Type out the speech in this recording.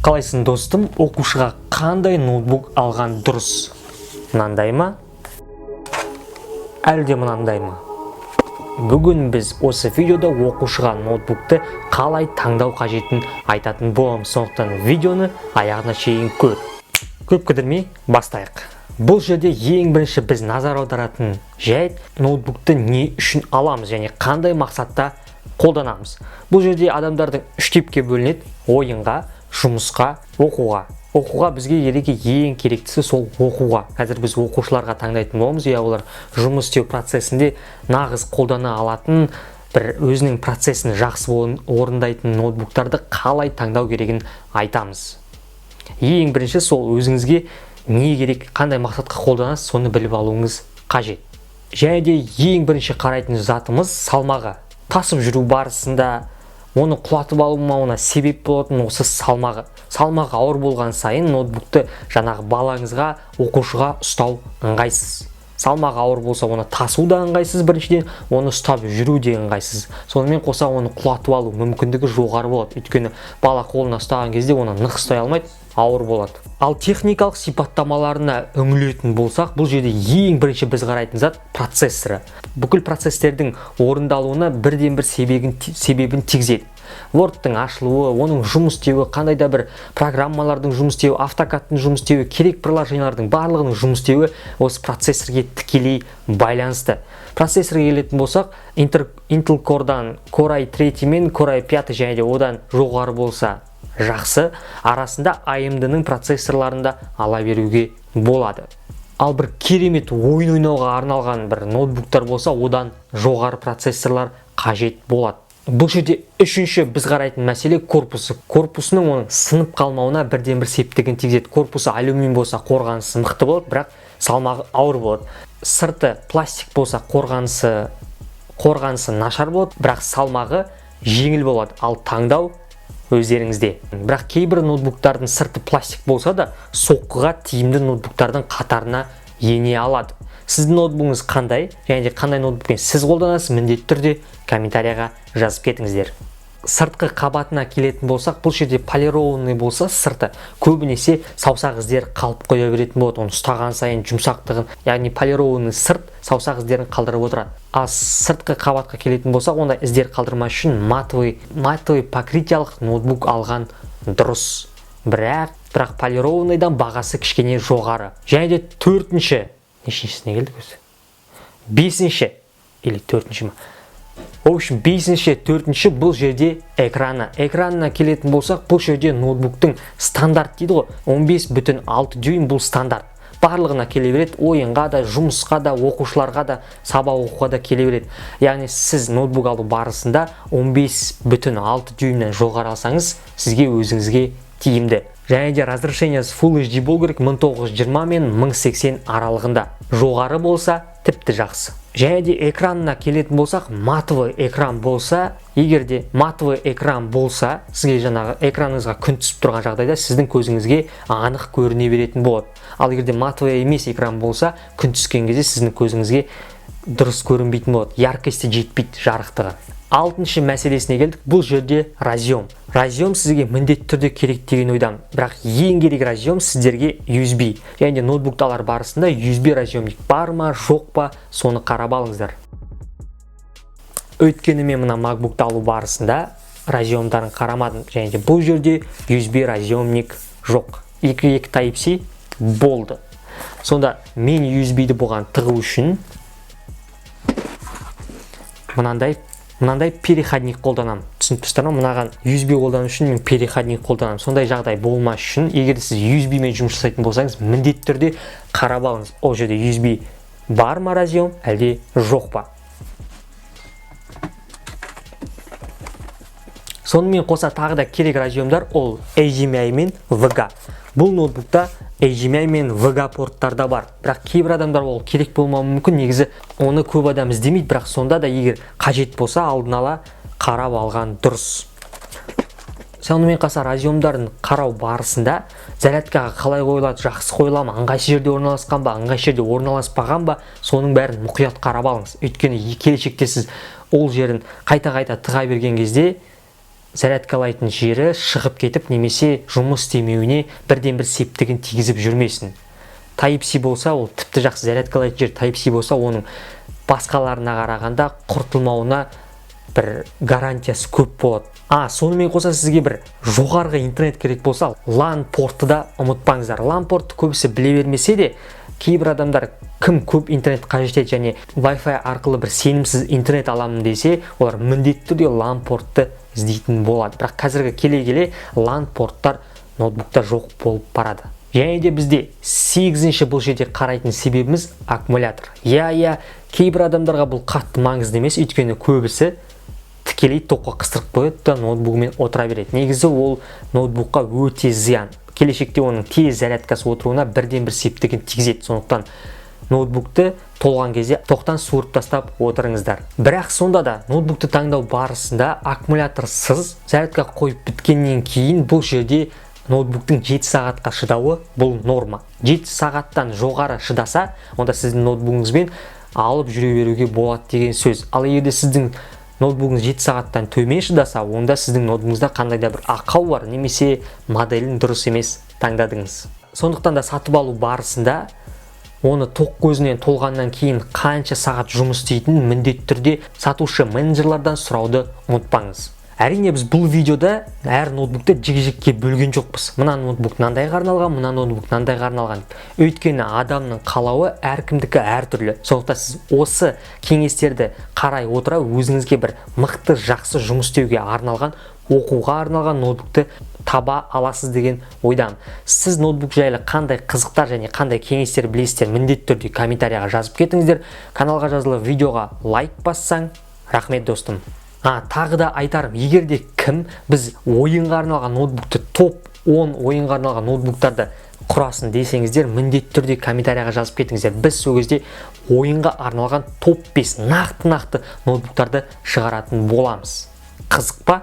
Қалайсың достым, оқушыға қандай ноутбук алған дұрыс? Мынандай ма? Әлде мынандай ма? Бүгін біз осы видеода оқушыға ноутбукты қалай таңдау қажетін айтатын боламыз. Сондықтан видеоны аяғына шейін көр. Көп кідірмей бастайық. Бұл жерде ең бірінші біз назар аударатын жайт ноутбукты не үшін аламыз және қандай мақсатта қолданамыз. Бұл жерде адамдардың үш типке бөлінеді: ойынға, жұмысқа, оқуға. Оқуға бізге ең керектісі сол оқуға. Қазір біз оқушыларға таңдайтын боламыз. Олар жұмыс істеу процесінде нағыз қолдана алатын, бір өзінің процесін жақсы орындайтын ноутбуктарды қалай таңдау керегін айтамыз. Ең бірінші сол өзіңізге не керек, қандай мақсатқа қолданасыз, соны біліп алуыңыз қажет. Және де ең бірінші қарайтын затымыз салмағы. Тасып жүру барысында оны құлатып алмауына себеп болатын осы салмағы. Салмағы ауыр болған сайын ноутбукты жаңағы балаңызға, оқушыға ұстау ыңғайсыз. Салмағы ауыр болса, оны тасу да ыңғайсыз, біріншіден, оны ұстап жүру де ыңғайсыз. Сонымен қоса оны құлатып алу мүмкіндігі жоғары болады. Өйткені бала қолына ұстаған кезде оны нық ұстай алмайды, ауыр болады. Ал техникалық сипаттамаларына үңілетін болсақ, бұл жерде ең бірінші біз қарайтын зат процессоры. Бүкіл процесстердің орындалуына бірден бір себебін тигізеді. Word'тың ашылуы, оның жұмыс істеуі, қандай да бір программалардың жұмыс істеуі, автокадтың жұмыс істеуі, керек приложениялардың барлығының жұмыс істеуі осы процессорге тікелей байланысты. Процессорға келетін болсақ, Intel Core'дан Core i3 мен Core i5 және де одан жоғары болса жақсы, арасында AMD-ның процессорларында ала беруге болады. Ал бір керемет ойын ойнауға арналған бір ноутбуктар болса, одан жоғары процессорлар қажет болады. Бұл жерде үшінші біз қарайтын мәселе корпусы. Корпусының оның сынып қалмауына бірден бір септігін тигізеді. Корпусы алюминий болса, қорғанысы мықты болады, бірақ салмағы ауыр болады. Сырты пластик болса, қорғанысы нашар болады, бірақ салмағы жеңіл болады. Ал таңдау өздеріңізде. Бірақ кейбір ноутбуктардың сырты пластик болса да, соққыға тиімді ноутбуктардың қатарына ене алады. Сіздің ноутбугыңыз қандай, және де қандай ноутбукпен сіз қолданасыз, міндетті түрде комментарияға жазып кетіңіздер. Сыртқы қабатына келетін болсақ, бұл жерде полированный болса, сырты көбінесе саусақ іздер қалып қоя беретін болады. Оны ұстаған сайын жұмсақтығын, яғни полированный сырт саусақ іздерін қалдырып отырады. А сыртқы қабатқа келетін болсақ, онда іздер қалдырмас үшін матовый покрытиялық ноутбук алған дұрыс. Бірақ полированныйдан бағасы кішкене жоғары. Және де төртінші, нешіншісіне келдік өзі? Бесінші или төртінші ма? В общем, бесінші, төртінші бұл жерде экраны. Экранына келетін болсақ, бұл жерде ноутбуктың стандарт дейді ғой. 15,6 дюйм бұл стандарт. Барлығына келе береді, ойынға да, жұмысқа да, оқушыларға да, сабақ оқуға да келе береді. Яғни сіз ноутбук алу барысында 15,6 дюймнен жоғары алсаңыз, сізге өзіңізге тиімді. Және де разрешениесі Full HD болу керек, 1920 мен 1080 аралығында. Жоғары болса, тіпті жақсы. Және де экранына келетін болсақ, матовый экран болса, егер де матовый экран болса, сізге жаңағы экраныңызға күн түсіп тұрған жағдайда сіздің көзіңізге анық көріне беретін болады. Ал егер де матовый емес экран болса, күн түскен кезде сіздің көзіңізге дұрыс көрінбейтін болады. Яркости жетпейді, жарықтығы. Алтыншы мәселесіне келдік. Бұл жерде разъем. Разъем сізге міндетті түрде керек деген ойдамын. Бірақ ең керек разъем сіздерге USB. Және де ноутбукты алар барысында USB разъемник бар ма, жоқ па, соны қарап алыңыздар. Өйткені мен мына MacBookты алу барысында разъемдарын қарамадым. Және де бұл жерде USB разъемник жоқ. 2.2 Type-C болды. Сонда мен USB-ді бұған тығу үшін мынандай переходник қолданам. Түсініп тұрсыздар ма? Мынаған USB қолдану үшін мен переходник қолданам. Сондай жағдай болмас үшін, егер сіз USB мен жұмыс жасайтын болсаңыз, міндетті түрде қарап алыңыз. Ол жерде USB бар ма разъем, әлде жоқ па? Сонымен қоса тағы да керек разъемдар ол HDMI мен VGA. Бұл ноутбукта HDMI мен VGA порттарда бар. Бірақ кейбір адамдар ол керек болмауы мүмкін. Негізі оны көп адам іздемейді, бірақ сонда да егер қажет болса, алдын ала қарап алған дұрыс. Сонымен қоса разъемдарын қарау барысында зарядкаға қалай қойылады, жақсы қойыла ма, ыңғайсыз жерде орналасқан ба, ыңғайсыз жерде орналаспаған ба, соның бәрін мұқият қарап алыңыз. Өйткені келешекте сіз ол жерін қайта-қайта тыға берген кезде зарядкалайтын жері шығып кетіп немесе жұмыс істемеуіне бірден бір септігін тигізіп жүрмесін. Type-C болса, ол тіпті жақсы. Зарядкалайтын жер Type-C болса, оның басқаларына қарағанда құртылмауына бір гарантиясы көп болады. Сонымен қоса сізге бір жоғарғы интернет керек болса, LAN портты да ұмытпаңыздар. LAN портты көбісі біле бермесе де, кейбір адамдар кім көп интернет қажет етеді және Wi-Fi арқылы бір сенімсіз интернет аламын десе, олар міндетті түрде LAN портты іздейтін болады. Бірақ қазіргі келе LAN порттар ноутбукта жоқ болып барады. Және де бізде 8-ші бұл жерде қарайтын себебіміз аккумулятор. Кейбір адамдарға бұл қатты маңызды емес, өйткені көбісі тікелей тоққа қыстырып қойып та ноутбугымен отыра береді. Негізі ол ноутбукқа өте зиян. Келешекте оның тез зарядкасы отыруына бірден бір септігін тигізеді. Сондықтан ноутбукты толған кезде тоқтан суырып тастап отырыңыздар. Бірақ сонда да ноутбукты таңдау барысында аккумуляторсыз зарядка қойып біткеннен кейін бұл жерде ноутбуктың 7 сағатқа шыдауы бұл норма. 7 сағаттан жоғары шыдаса, онда сіздің ноутбугыңызбен алып жүре беруге болады деген сөз. Ал егерде сіздің ноутбугыңыз 7 сағаттан төмен шыдаса, онда сіздің ноутбугыңызда қандайда бір ақау бар, немесе моделін дұрыс емес таңдадыңыз. Сондықтан да сатып алу барысында оны тоқ көзінен толғаннан кейін қанша сағат жұмыс істейтінін міндетті түрде сатушы менеджерлардан сұрауды ұмытпаңыз. Әрине біз бұл видеода әр ноутбукты жеке-жеке бөлген жоқпыз. Мына ноутбук мынандайға арналған, мына ноутбук мынандайға арналған. Өйткені адамның қалауы әркімдікі әртүрлі. Сондықтан сіз осы кеңестерді қарай отыра өзіңізге бір мықты жақсы жұмыс істеуге арналған, оқуға арналған ноутбукты таба аласыз деген ойдамын. Сіз ноутбук жайлы қандай қызықтар және қандай кеңестер білесіздер, міндетті түрде комментарияға жазып кетіңіздер. Каналға жазылып видеоға лайк бассаң, рахмет достым. Тағы да айтарым, егерде кім біз ойынға арналған ноутбукты, топ 10 ойынға арналған ноутбуктарды құрасын десеңіздер, міндетті түрде комментарияға жазып кетіңіздер. Біз сол кезде ойынға арналған топ 5 нақты ноутбуктарды шығаратын боламыз. Қызық па?